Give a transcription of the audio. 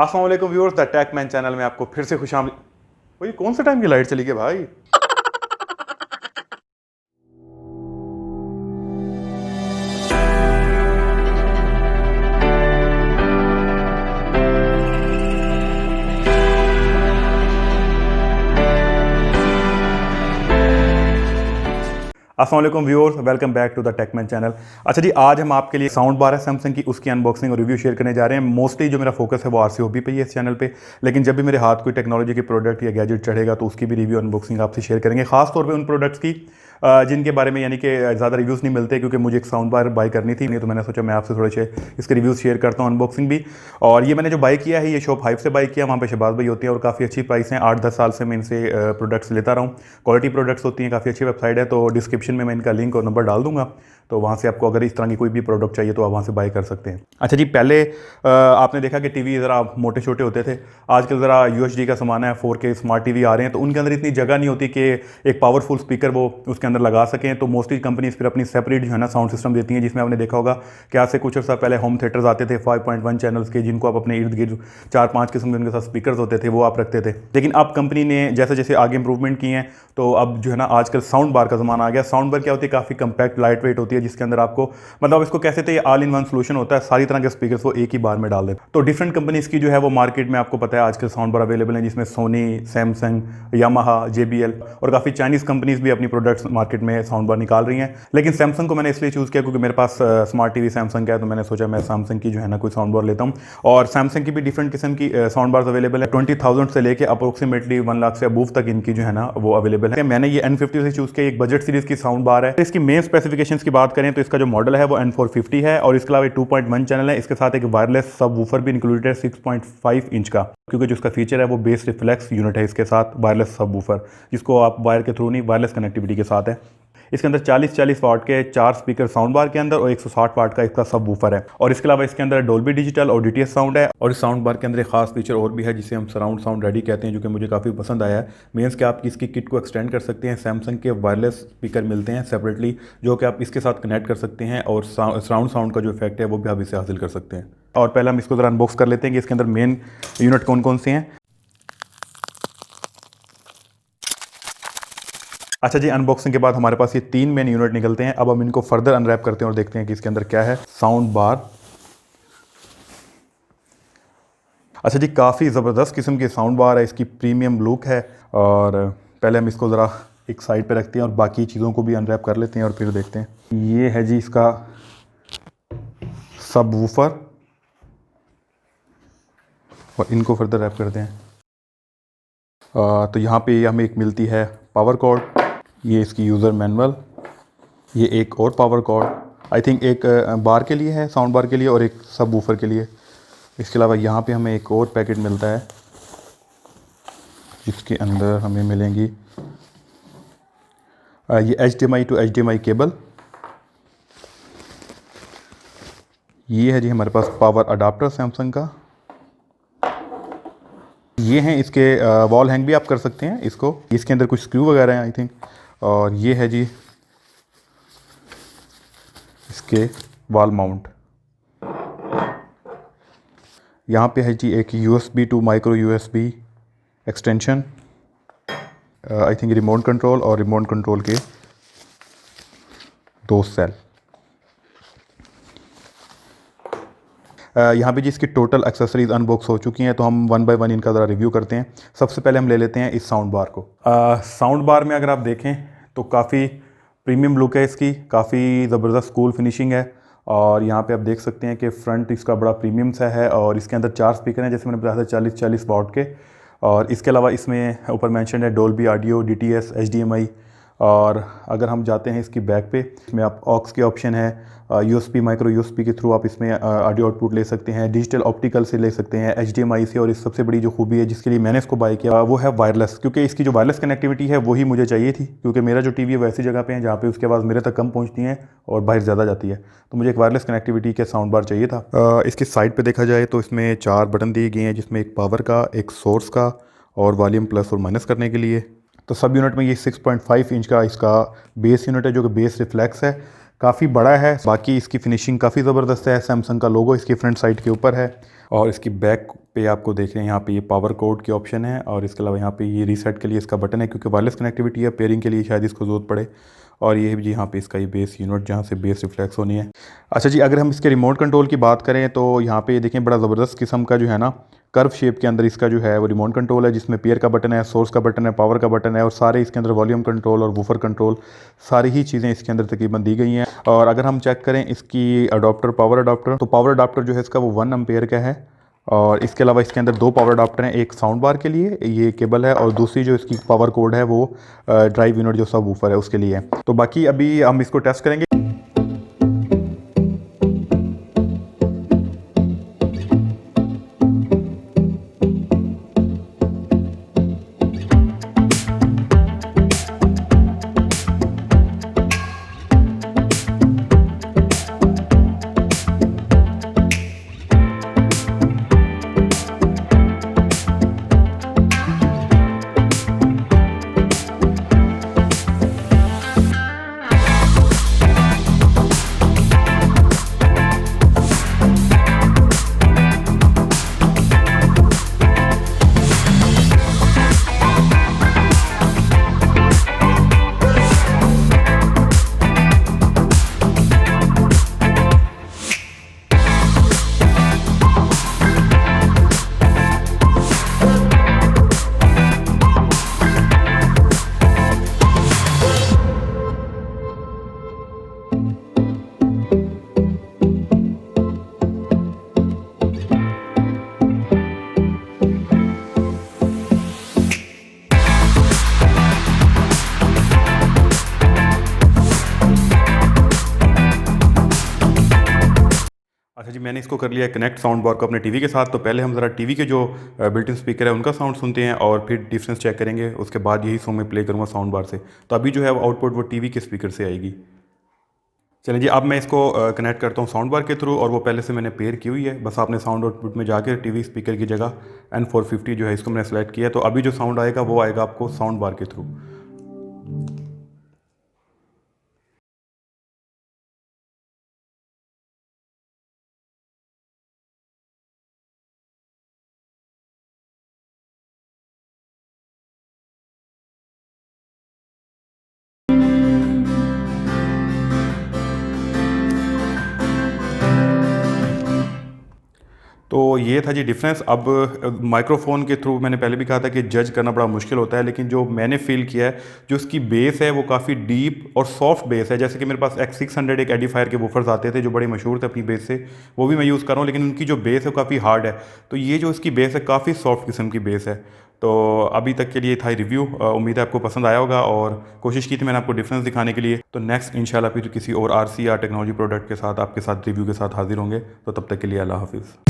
अस्सलाम वालेकुम viewers, the tech man channel में आपको फिर से खुशामदीद। भाई कौन से टाइम की लाइट चली गई भाई। अस्सलाम वालेकुम viewers, welcome back to the Techman channel. अच्छा जी, आज हम आपके लिए साउंड बार है सैमसंग की, उसकी अनबॉक्सिंग और रिव्यू शेयर करने जा रहे हैं। मोस्टली जो मेरा फोकस है वो आरसीओबी पे ही है इस चैनल पे, लेकिन जब भी मेरे हाथ कोई टेक्नोलॉजी की प्रोडक्ट या गैजेट चढ़ेगा तो उसकी भी रिव्यू अनबॉक्सिंग आपसे शेयर करेंगे, खास तौर पे उन प्रोडक्ट्स की जिनके बारे में यानी कि ज़्यादा रिव्यूज़ नहीं मिलते, क्योंकि मुझे एक साउंड बार बाय करनी थी, नहीं तो मैंने सोचा मैं आपसे थोड़े से इसके रिव्यूज़ शेयर करता हूँ, अनबॉक्सिंग भी। और ये मैंने जो बाय किया है ये शॉप हाइव से बाय किया, वहाँ पे शहबाज भाई होती है और काफ़ी अच्छी प्राइस है। 8-10 साल से मैं इनसे प्रोडक्ट्स लेता रहा हूँ, क्वालिटी प्रोडक्ट्स होती हैं, काफ़ी अच्छी वेबसाइट है। तो डिस्क्रिप्शन में मैं इनका लिंक और नंबर डाल दूँगा, तो वहाँ से आपको अगर इस तरह की कोई भी प्रोडक्ट चाहिए तो आप वहाँ से बाय कर सकते हैं। अच्छा जी, पहले आपने देखा कि टीवी ज़रा मोटे छोटे होते थे, आजकल ज़रा यूएचडी का ज़माना है, 4K स्मार्ट टीवी आ रहे हैं, तो उनके अंदर इतनी जगह नहीं होती कि एक पावरफुल स्पीकर वो उसके अंदर लगा सकें। तो मोस्टली कंपनीज फिर अपनी सेपरेट जो है ना साउंड सिस्टम देती हैं, जिसमें आपने देखा होगा कि आज से कुछ अर्सा पहले होम थिएटर्स आते थे 5.1 चैनल्स के, जिनको आप अपने इर्द गिर्द 4-5 किस्म के उनके साथ स्पीकर्स होते थे, वो आप रखते थे। लेकिन अब कंपनी ने जैसे जैसे आगे इंप्रूवमेंट की हैं, तो अब जो है ना आजकल साउंड बार का ज़माना आ गया। साउंड बार क्या होती है, काफ़ी कंपैक्ट लाइट वेट होती है, जिसके अंदर आपको मतलब इसको कैसे थे, ऑल इन वन सोल्यूशन होता है, सारी तरह के स्पीकर्स वो एक ही बार में डाल देते। तो डिफरेंट कंपनीज की जो है वो मार्केट में आपको पता है आजकल साउंड बार अवेलेबल है, जिसमें सोनी, सैमसंग, यामाहा, JBL और काफ़ी चाइनीज़ कंपनीज भी अपनी प्रोडक्ट्स मार्केट में साउंड बार निकाल रही हैं। लेकिन सैमसंग को मैंने इसलिए चूज़ किया क्योंकि मेरे पास स्मार्ट टीवी सैमसंग का है, तो मैंने सोचा मैं सैमसंग की जो है ना कोई साउंड बार लेता हूँ। और सैमसंग की भी डिफरेंट किस्म की साउंड बार्स अवेलेबल है, 20,000 से लेके अप्रोक्सीमेटली 1 लाख से अबूव तक इनकी जो है ना वो अवेलेबल है। मैंने ये N50 से चूज़ किया, एक बजट सीरीज़ की साउंड बार है। इसकी मेन स्पेसिफिकेशंस की बात करें तो इसका जो मॉडल है वो N450 है, और इसके अलावा 2.1 चैनल है। इसके साथ एक वायरलेस सब वूफर भी इंक्लूडेड है 6.5 इंच का, क्योंकि जो इसका फीचर है वो बेस रिफ्लेक्स यूनिट है इसके साथ, वायरलेस सब वूफर, जिसको आप वायर के थ्रू नहीं वायरलेस कनेक्टिविटी के साथ है। इसके अंदर 40 वाट के 4 स्पीकर साउंड बार के अंदर और 160 वाट का इसका सब वूफर है। और इसके अलावा इसके अंदर डोल्बी डिजिटल और DTS साउंड है। और इस साउंड बार के अंदर एक खास फीचर और भी है जिसे हम सराउंड साउंड रेडी कहते हैं, जो कि मुझे काफ़ी पसंद आया है। मीन्स कि आप इसकी किट को एक्सटेंड कर सकते हैं, सैमसंग के वायरलेस स्पीकर मिलते हैं सेपरेटली, जो कि आप इसके साथ कनेक्ट कर सकते हैं, और सराउंड साउंड का जो इफेक्ट है वो भी आप इससे हासिल कर सकते हैं। और पहले हम इसको ज़रा अनबॉक्स कर लेते हैं कि इसके अंदर मेन यूनिट कौन कौन से हैं। अच्छा जी, अनबॉक्सिंग के बाद हमारे पास ये 3 मेन यूनिट निकलते हैं। अब हम इनको फर्दर अनरैप करते हैं और देखते हैं कि इसके अंदर क्या है। साउंड बार, अच्छा जी, काफ़ी ज़बरदस्त किस्म की साउंड बार है, इसकी प्रीमियम लुक है। और पहले हम इसको ज़रा एक साइड पे रखते हैं और बाकी चीज़ों को भी अनरैप कर लेते हैं और फिर देखते हैं। ये है जी इसका सब वूफर, और इनको फर्दर रैप करते हैं। तो यहाँ पे हमें एक मिलती है पावर कॉर्ड, ये इसकी यूज़र मैनुअल, ये एक और पावर कॉर्ड, आई थिंक एक बार के लिए है, साउंड बार के लिए, और एक सब वूफर के लिए। इसके अलावा यहाँ पे हमें एक और पैकेट मिलता है, जिसके अंदर हमें मिलेंगी ये HDMI टू HDMI केबल। ये है जी हमारे पास पावर अडाप्टर सैमसंग का। ये हैं इसके वॉल हैंग भी आप कर सकते हैं इसको, इसके अंदर कुछ स्क्रू वगैरह हैं आई थिंक। और ये है जी इसके वॉल माउंट। यहाँ पे है जी एक USB to micro USB extension, I think remote control, और रिमोट कंट्रोल के 2 सेल। यहाँ पे जी इसकी टोटल एक्सेसरीज अनबॉक्स हो चुकी हैं, तो हम 1 बाय 1 इनका ज़रा रिव्यू करते हैं। सबसे पहले हम ले लेते हैं इस साउंड बार को। साउंड बार में अगर आप देखें तो काफ़ी प्रीमियम लुक है इसकी, काफ़ी ज़बरदस्त कूल फिनिशिंग है। और यहाँ पे आप देख सकते हैं कि फ्रंट इसका बड़ा प्रीमियम सा है, और इसके अंदर 4 स्पीकर हैं, जैसे मैंने बताया था 40 वाट के। और इसके अलावा इसमें ऊपर मेंशन है डोल्बी ऑडियो, DTS, HDMI। और अगर हम जाते हैं इसकी बैक पे, इसमें आप ऑक्स के ऑप्शन है, USB माइक्रो USB के थ्रू आप इसमें ऑडियो आउटपुट ले सकते हैं, डिजिटल ऑप्टिकल से ले सकते हैं, HDMI से। और इस सबसे बड़ी जो खूबी है जिसके लिए मैंने इसको बाय किया वो है वायरलेस, क्योंकि इसकी जो वायरलेस कनेक्टिविटी है वही मुझे चाहिए थी, क्योंकि मेरा जो टीवी है वैसी जगह पे है जहाँ पे उसके आवाज़ मेरे तक कम पहुँचती हैं और बाहर ज़्यादा जाती है, तो मुझे एक वायरलेस कनेक्टिविटी के साउंड बार चाहिए था। इसकी साइड पर देखा जाए तो इसमें 4 बटन दिए गए हैं, जिसमें एक पावर का, एक सोर्स का, और वॉल्यूम प्लस और माइनस करने के लिए। तो सब यूनिट में ये 6.5 इंच का इसका बेस यूनिट है, जो कि बेस रिफ्लेक्स है, काफ़ी बड़ा है। बाकी इसकी फिनिशिंग काफ़ी ज़बरदस्त है, सैमसंग का लोगो इसकी फ्रंट साइड के ऊपर है। और इसकी बैक पे आपको देख रहे हैं यहाँ पे ये पावर कोड के ऑप्शन है, और इसके अलावा यहाँ पे ये रीसेट के लिए इसका बटन है, क्योंकि वायरलेस कनेक्टिविटी है, पेयरिंग के लिए शायद इसको ज़रूरत पड़े। और ये भी यहाँ पे इसका ये बेस यूनिट जहाँ से बेस रिफ्लेक्स होनी है। अच्छा जी, अगर हम इसके रिमोट कंट्रोल की बात करें तो यहाँ पे देखें बड़ा ज़बरदस्त किस्म का जो है ना कर्व शेप के अंदर इसका जो है वो रिमोट कंट्रोल है, जिसमें पेयर का बटन है, सोर्स का बटन है, पावर का बटन है, और सारे इसके अंदर वॉल्यूम कंट्रोल और वूफर कंट्रोल सारी ही चीज़ें इसके अंदर तकरीबन दी गई हैं। और अगर हम चेक करें इसकी अडोप्टर, पावर अडोप्टर, तो पावर अडोप्टर जो है इसका वो 1 एम्पेयर का है। और इसके अलावा इसके अंदर 2 पावर अडाप्टर हैं, एक साउंड बार के लिए ये केबल है, और दूसरी जो इसकी पावर कोड है वो ड्राइव यूनिट जो सब वूफर है उसके लिए है। तो बाकी अभी हम इसको टेस्ट करेंगे। अच्छा जी, मैंने इसको कर लिया कनेक्ट साउंड बार को अपने टीवी के साथ। तो पहले हम ज़रा टीवी के जो बिल्ट इन स्पीकर है उनका साउंड सुनते हैं और फिर डिफरेंस चेक करेंगे। उसके बाद यही सॉन्ग मैं प्ले करूँगा साउंड बार से। तो अभी जो है वो आउटपुट वो टीवी के स्पीकर से आएगी। चलिए जी, अब मैं इसको कनेक्ट करता हूँ साउंड बार के थ्रू, और वो पहले से मैंने पेयर की हुई है। बस आपने साउंड आउटपुट में जाकर टीवी स्पीकर की जगह N450 जो है इसको मैंने सेलेक्ट किया। तो अभी जो साउंड आएगा वो आएगा आपको साउंड बार के थ्रू। तो ये था जी डिफरेंस। अब माइक्रोफोन के थ्रू मैंने पहले भी कहा था कि जज करना बड़ा मुश्किल होता है, लेकिन जो मैंने फील किया है जो उसकी बेस है वो काफ़ी डीप और सॉफ्ट बेस है। जैसे कि मेरे पास X600 एक एडिफायर के वूफर्स आते थे जो बड़े मशहूर थे अपनी बेस से, वो भी मैं यूज़ कर रहा हूँ, लेकिन उनकी जो बेस है काफ़ी हार्ड है। तो ये जो इसकी बेस है काफ़ी सॉफ्ट किस्म की बेस है। तो अभी तक के लिए था रिव्यू। उम्मीद है आपको पसंद आया होगा, और कोशिश की थी मैंने आपको डिफरेंस दिखाने के लिए। तो नेक्स्ट इंशाल्लाह फिर किसी और RC या टेक्नोलॉजी प्रोडक्ट के साथ आपके साथ रिव्यू के साथ हाजिर होंगे। तो तब तक के लिए अल्लाह हाफिज़।